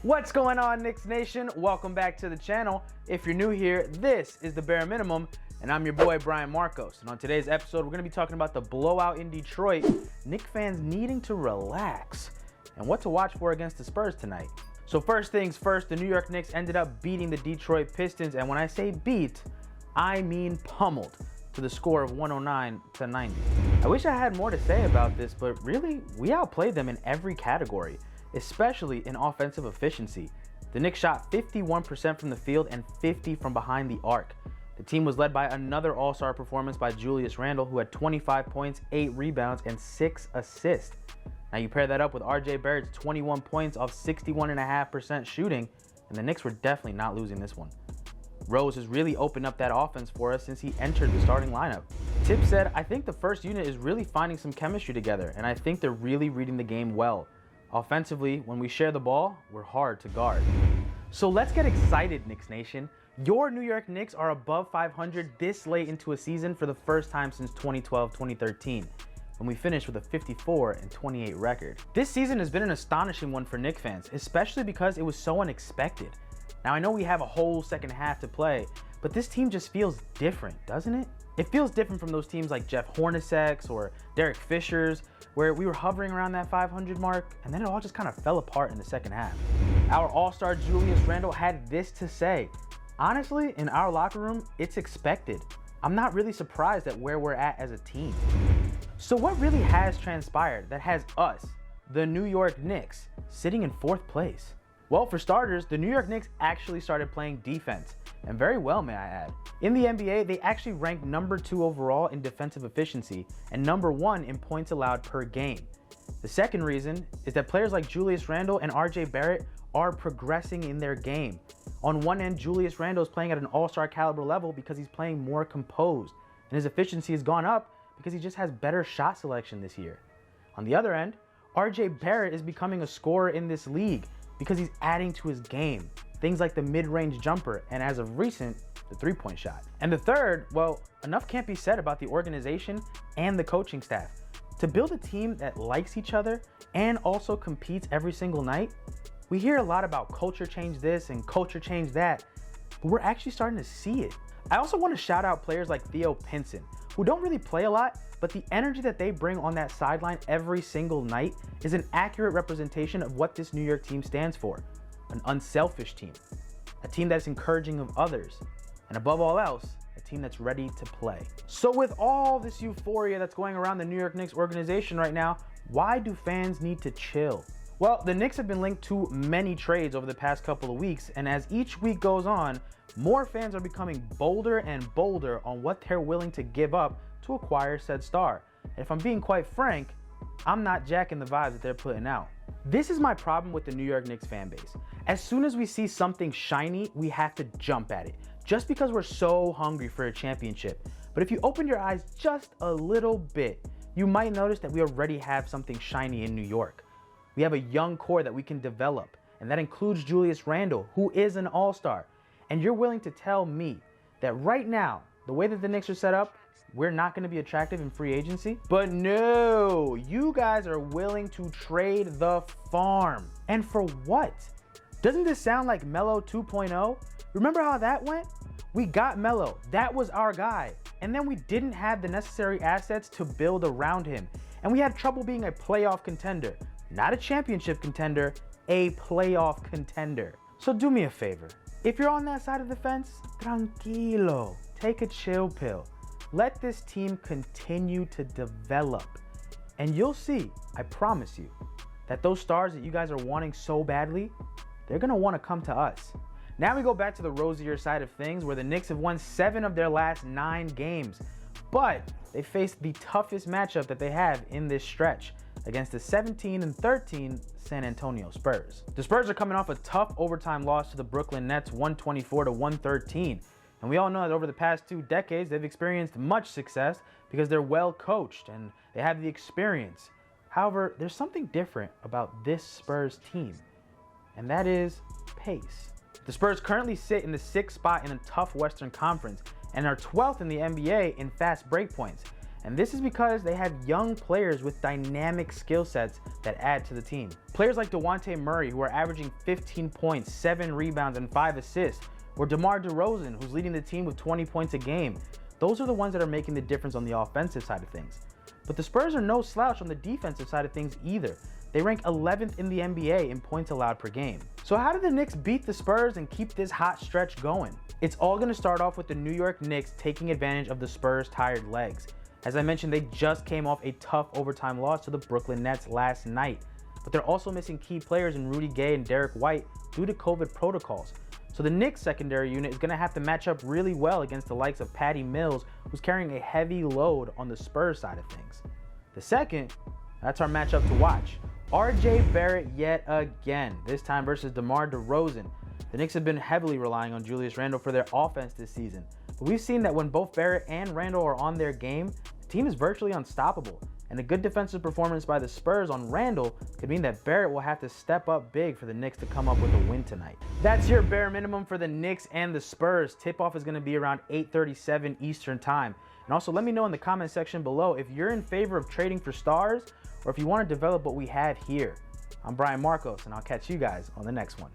What's going on, Knicks Nation? Welcome back to the channel. If you're new here, this is The Bare Minimum, and I'm your boy, Bryant. And on today's episode, we're going to be talking about the blowout in Detroit, Knicks fans needing to relax, and what to watch for against the Spurs tonight. So first things first, the New York Knicks ended up beating the Detroit Pistons, and when I say beat, I mean pummeled, to the score of 109-90. I wish I had more to say about this, but really, we outplayed them in every category, especially in offensive efficiency. The Knicks shot 51% from the field and 50% from behind the arc. The team was led by another all-star performance by Julius Randle, who had 25 points, 8 rebounds, and 6 assists. Now you pair that up with RJ Barrett's 21 points off 61.5% shooting, and the Knicks were definitely not losing this one. Rose has really opened up that offense for us since he entered the starting lineup. Tip said, "I think the first unit is really finding some chemistry together, and I think they're really reading the game well. Offensively, when we share the ball, we're hard to guard." So let's get excited, Knicks Nation. Your New York Knicks are above 500 this late into a season for the first time since 2012-2013, when we finished with a 54-28 record. This season has been an astonishing one for Knicks fans, especially because it was so unexpected. Now I know we have a whole second half to play, but this team just feels different, doesn't it? It feels different from those teams like Jeff Hornacek's or Derek Fisher's, where we were hovering around that 500 mark, and then it all just kind of fell apart in the second half. Our all-star Julius Randle had this to say: "Honestly, in our locker room, it's expected. I'm not really surprised at where we're at as a team." So what really has transpired that has us, the New York Knicks, sitting in 4th place? Well, for starters, the New York Knicks actually started playing defense, and very well, may I add. In the NBA, they actually ranked number 2 overall in defensive efficiency and number 1 in points allowed per game. The second reason is that players like Julius Randle and RJ Barrett are progressing in their game. On one end, Julius Randle is playing at an all-star caliber level because he's playing more composed, and his efficiency has gone up because he just has better shot selection this year. On the other end, RJ Barrett is becoming a scorer in this league because he's adding to his game, things like the mid-range jumper, and as of recent, the three-point shot. And the third, well, enough can't be said about the organization and the coaching staff. To build a team that likes each other and also competes every single night, we hear a lot about culture change this and culture change that, but we're actually starting to see it. I also want to shout out players like Theo Pinson, who don't really play a lot, but the energy that they bring on that sideline every single night is an accurate representation of what this New York team stands for: an unselfish team, a team that's encouraging of others, and above all else, a team that's ready to play. So with all this euphoria that's going around the New York Knicks organization right now, why do fans need to chill? Well, the Knicks have been linked to many trades over the past couple of weeks, and as each week goes on, more fans are becoming bolder and bolder on what they're willing to give up to acquire said star. And if I'm being quite frank, I'm not jacking the vibes that they're putting out. This is my problem with the New York Knicks fan base. As soon as we see something shiny, we have to jump at it, just because we're so hungry for a championship. But if you open your eyes just a little bit, you might notice that we already have something shiny in New York. We have a young core that we can develop, and that includes Julius Randle, who is an all-star. And you're willing to tell me that right now, the way that the Knicks are set up, we're not going to be attractive in free agency? But no, you guys are willing to trade the farm. And for what? Doesn't this sound like Melo 2.0? Remember how that went? We got Melo, that was our guy. And then we didn't have the necessary assets to build around him. And we had trouble being a playoff contender. Not a championship contender, a playoff contender. So do me a favor. If you're on that side of the fence, tranquilo, take a chill pill. Let this team continue to develop. And you'll see, I promise you, that those stars that you guys are wanting so badly, they're gonna wanna come to us. Now we go back to the rosier side of things, where the Knicks have won 7 of their last 9 games, but they faced the toughest matchup that they have in this stretch against the 17-13 San Antonio Spurs. The Spurs are coming off a tough overtime loss to the Brooklyn Nets, 124-113. And we all know that over the past 2 decades, they've experienced much success because they're well coached and they have the experience. However, there's something different about this Spurs team, and that is pace. The Spurs currently sit in the 6th spot in a tough Western Conference and are 12th in the NBA in fast break points. And this is because they have young players with dynamic skill sets that add to the team. Players like DeJounte Murray, who are averaging 15 points, 7 rebounds, and 5 assists, or DeMar DeRozan, who's leading the team with 20 points a game. Those are the ones that are making the difference on the offensive side of things. But the Spurs are no slouch on the defensive side of things either. They rank 11th in the NBA in points allowed per game. So how did the Knicks beat the Spurs and keep this hot stretch going? It's all going to start off with the New York Knicks taking advantage of the Spurs' tired legs. As I mentioned, they just came off a tough overtime loss to the Brooklyn Nets last night. But they're also missing key players in Rudy Gay and Derek White due to COVID protocols. So the Knicks secondary unit is going to have to match up really well against the likes of Patty Mills, who's carrying a heavy load on the Spurs side of things. The second, that's our matchup to watch. RJ Barrett yet again, this time versus DeMar DeRozan. The Knicks have been heavily relying on Julius Randle for their offense this season. But we've seen that when both Barrett and Randle are on their game, the team is virtually unstoppable. And a good defensive performance by the Spurs on Randle could mean that Barrett will have to step up big for the Knicks to come up with a win tonight. That's your bare minimum for the Knicks and the Spurs. Tip-off is going to be around 8:37 Eastern time. And also let me know in the comment section below if you're in favor of trading for stars or if you want to develop what we have here. I'm Brian Marcos, and I'll catch you guys on the next one.